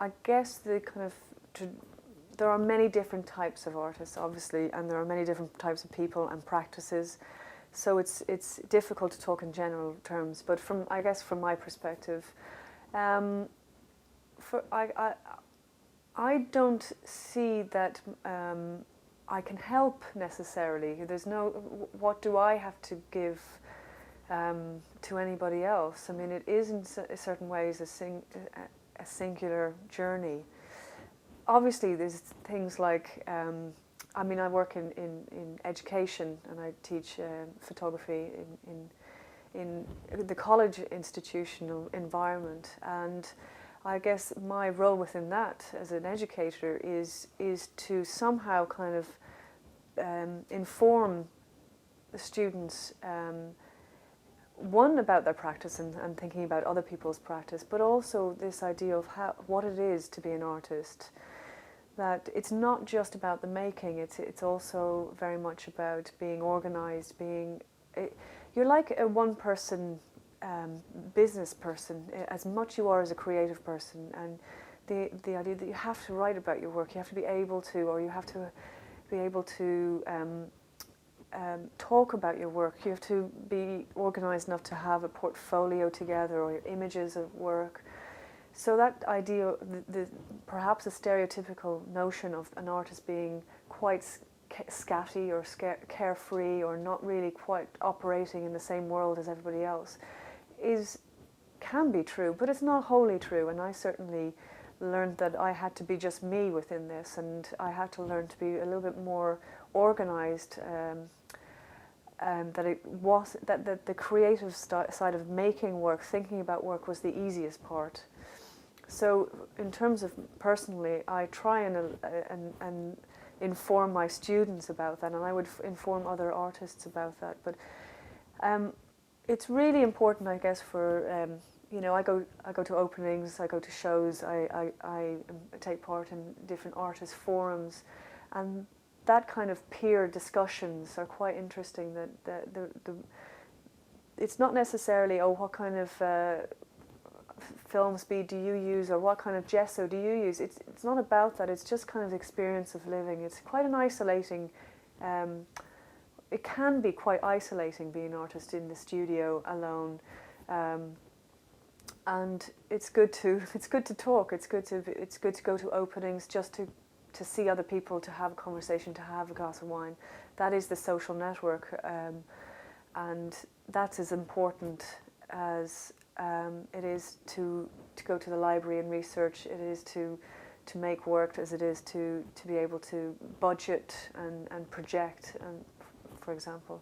I guess there are many different types of artists, obviously, and there are many different types of people and practices. So it's difficult to talk in general terms. But I guess from my perspective, for I don't see that I can help necessarily. There's no, what do I have to give to anybody else? I mean, it is in certain ways a singular journey. Obviously, there's things like, I mean, I work in education and I teach photography in the college institutional environment, and I guess my role within that as an educator is to somehow kind of inform the students, one, about their practice and thinking about other people's practice, but also this idea of what it is to be an artist. That it's not just about the making, it's also very much about being organised, you're like a one-person business person as much you are as a creative person, and the idea that you have to write about your work, you have to be able to, or you have to be able to talk about your work, you have to be organised enough to have a portfolio together or images of work. So that idea, perhaps a stereotypical notion of an artist being quite scatty or carefree or not really quite operating in the same world as everybody else, can be true, but it's not wholly true. And I certainly learned that I had to be just me within this, and I had to learn to be a little bit more organised. That the creative side of making work, thinking about work, was the easiest part. So, in terms of personally, I try and inform my students about that, and I would inform other artists about that. But it's really important, I guess, for I go to openings, I go to shows, I take part in different artist forums, and that kind of peer discussions are quite interesting. It's not necessarily, what kind of film speed do you use, or what kind of gesso do you use. It's not about that. It's just kind of the experience of living. It's quite an isolating. It can be quite isolating being an artist in the studio alone, and it's good to talk. It's good to go to openings, just to see other people, to have a conversation, to have a glass of wine. That is the social network, and that's as important as it is to go to the library and research. It is to make work, as it is to be able to budget and project, and for example,